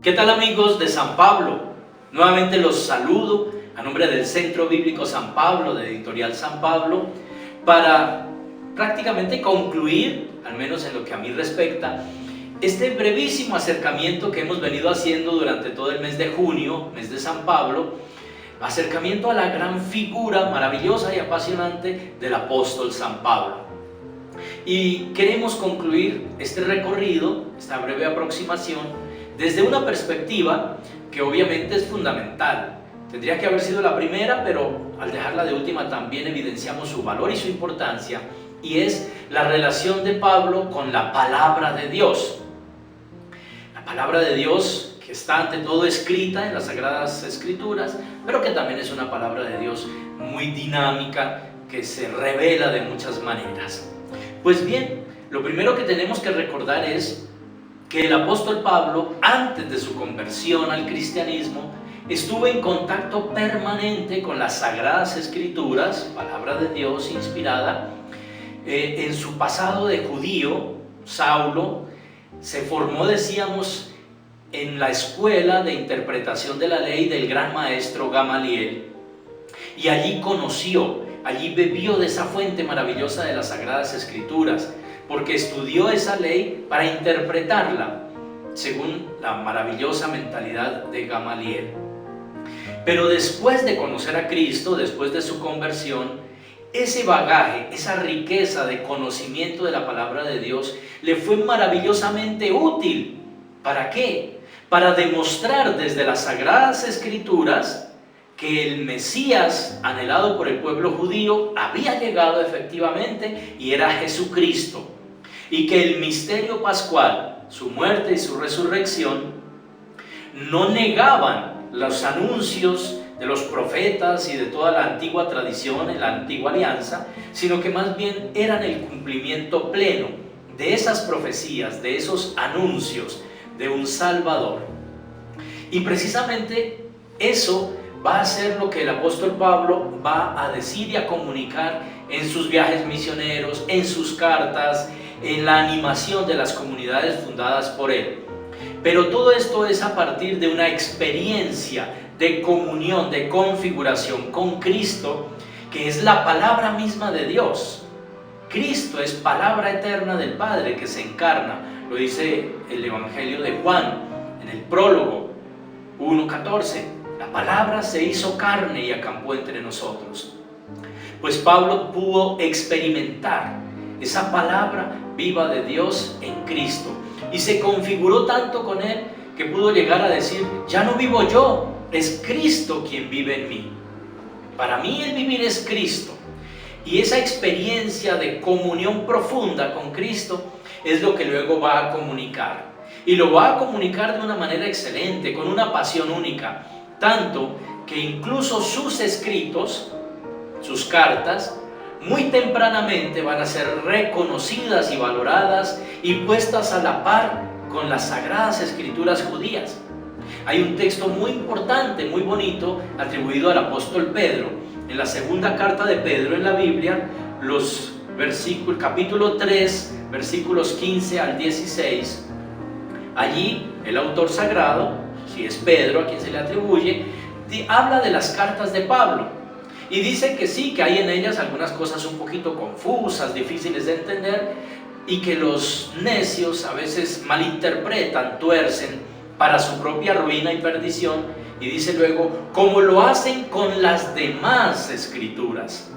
¿Qué tal, amigos de San Pablo? Nuevamente los saludo a nombre del Centro Bíblico San Pablo, de Editorial San Pablo, para prácticamente concluir, al menos en lo que a mí respecta, este brevísimo acercamiento que hemos venido haciendo durante todo el mes de junio, mes de San Pablo, acercamiento a la gran figura maravillosa y apasionante del apóstol San Pablo. Y queremos concluir este recorrido, esta breve aproximación, desde una perspectiva que obviamente es fundamental. Tendría que haber sido la primera, pero al dejarla de última también evidenciamos su valor y su importancia, y es la relación de Pablo con la palabra de Dios. La palabra de Dios que está ante todo escrita en las Sagradas Escrituras, pero que también es una palabra de Dios muy dinámica, que se revela de muchas maneras. Pues bien, lo primero que tenemos que recordar es que el apóstol Pablo, antes de su conversión al cristianismo, estuvo en contacto permanente con las Sagradas Escrituras, palabra de Dios inspirada. En su pasado de judío, Saulo se formó, decíamos, en la escuela de interpretación de la ley del gran maestro Gamaliel, y allí conoció, allí bebió de esa fuente maravillosa de las Sagradas Escrituras, porque estudió esa ley para interpretarla según la maravillosa mentalidad de Gamaliel. Pero después de conocer a Cristo, después de su conversión, ese bagaje, esa riqueza de conocimiento de la palabra de Dios le fue maravillosamente útil. ¿Para qué? Para demostrar desde las Sagradas Escrituras que el Mesías anhelado por el pueblo judío había llegado efectivamente y era Jesucristo, y que el misterio pascual, su muerte y su resurrección, no negaban los anuncios de los profetas y de toda la antigua tradición en la antigua alianza, sino que más bien eran el cumplimiento pleno de esas profecías, de esos anuncios de un Salvador. Y precisamente eso va a ser lo que el apóstol Pablo va a decir y a comunicar en sus viajes misioneros, en sus cartas, en la animación de las comunidades fundadas por él. Pero todo esto es a partir de una experiencia de comunión, de configuración con Cristo, que es la palabra misma de Dios. Cristo es palabra eterna del Padre que se encarna, lo dice el Evangelio de Juan en el prólogo 1:14. La palabra se hizo carne y acampó entre nosotros. Pues Pablo pudo experimentar esa palabra viva de Dios en Cristo y se configuró tanto con él que pudo llegar a decir: ya no vivo yo, es Cristo quien vive en mí. Para mí el vivir es Cristo. Y esa experiencia de comunión profunda con Cristo es lo que luego va a comunicar. Y lo va a comunicar de una manera excelente, con una pasión única. Tanto que incluso sus escritos, sus cartas, muy tempranamente van a ser reconocidas y valoradas y puestas a la par con las Sagradas Escrituras judías. Hay un texto muy importante, muy bonito, atribuido al apóstol Pedro. En la segunda carta de Pedro en la Biblia, capítulo 3, versículos 15 al 16, allí el autor sagrado, si es Pedro a quien se le atribuye, habla de las cartas de Pablo y dice que sí, que hay en ellas algunas cosas un poquito confusas, difíciles de entender, y que los necios a veces malinterpretan, tuercen para su propia ruina y perdición, y dice luego, como lo hacen con las demás escrituras.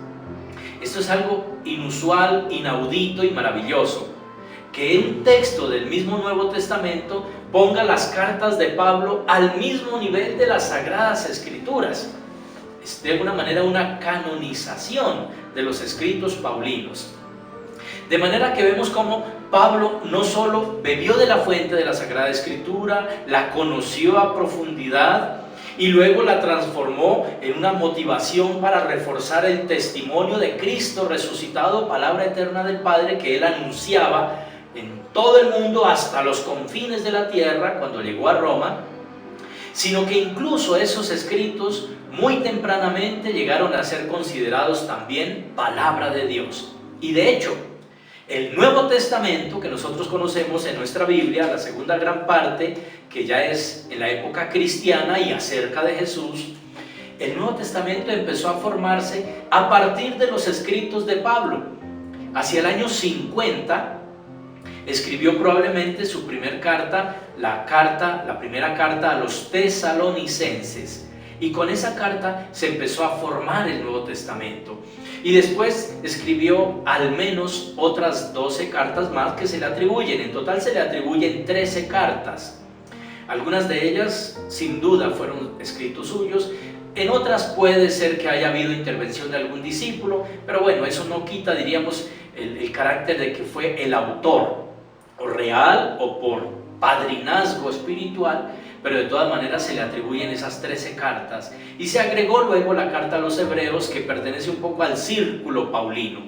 Esto es algo inusual, inaudito y maravilloso, que un texto del mismo Nuevo Testamento ponga las cartas de Pablo al mismo nivel de las Sagradas Escrituras. Es de alguna manera una canonización de los escritos paulinos. De manera que vemos cómo Pablo no solo bebió de la fuente de la Sagrada Escritura, la conoció a profundidad y luego la transformó en una motivación para reforzar el testimonio de Cristo resucitado, palabra eterna del Padre, que él anunciaba en todo el mundo hasta los confines de la tierra cuando llegó a Roma, sino que incluso esos escritos muy tempranamente llegaron a ser considerados también palabra de Dios. Y de hecho, El Nuevo Testamento que nosotros conocemos en nuestra Biblia, la segunda gran parte, que ya es en la época cristiana y acerca de Jesús, el Nuevo Testamento empezó a formarse a partir de los escritos de Pablo. Hacia el año 50 escribió probablemente su primera carta, la primera carta a los tesalonicenses. Y con esa carta se empezó a formar el Nuevo Testamento. Y después escribió al menos otras 12 cartas más que se le atribuyen. En total se le atribuyen 13 cartas. Algunas de ellas sin duda fueron escritos suyos. En otras puede ser que haya habido intervención de algún discípulo. Pero bueno, eso no quita, diríamos, el carácter de que fue el autor, o real o por padrinazgo espiritual, pero de todas maneras se le atribuyen esas 13 cartas. Y se agregó luego la carta a los hebreos, que pertenece un poco al círculo paulino.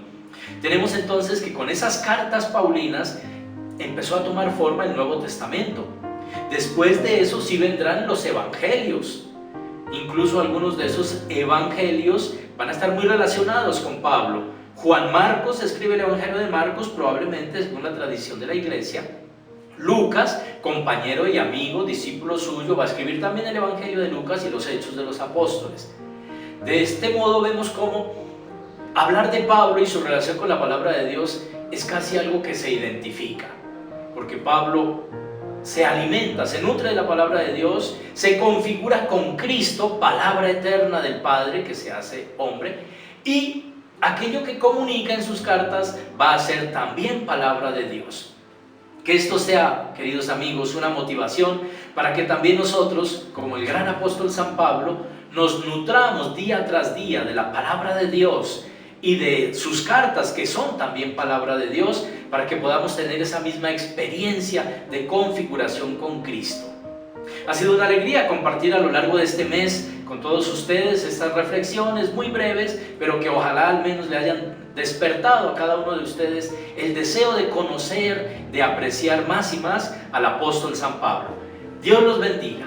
Tenemos entonces que con esas cartas paulinas empezó a tomar forma el Nuevo Testamento. Después de eso sí vendrán los evangelios. Incluso algunos de esos evangelios van a estar muy relacionados con Pablo. Juan Marcos escribe el Evangelio de Marcos, probablemente según la tradición de la iglesia. Lucas, compañero y amigo, discípulo suyo, va a escribir también el Evangelio de Lucas y los Hechos de los Apóstoles. De este modo vemos cómo hablar de Pablo y su relación con la palabra de Dios es casi algo que se identifica, porque Pablo se alimenta, se nutre de la palabra de Dios, se configura con Cristo, palabra eterna del Padre que se hace hombre, y aquello que comunica en sus cartas va a ser también palabra de Dios. Que esto sea, queridos amigos, una motivación para que también nosotros, como el gran apóstol San Pablo, nos nutramos día tras día de la palabra de Dios y de sus cartas, que son también palabra de Dios, para que podamos tener esa misma experiencia de configuración con Cristo. Ha sido una alegría compartir a lo largo de este mes con todos ustedes estas reflexiones muy breves, pero que ojalá al menos le hayan despertado a cada uno de ustedes el deseo de conocer, de apreciar más y más al apóstol San Pablo. Dios los bendiga.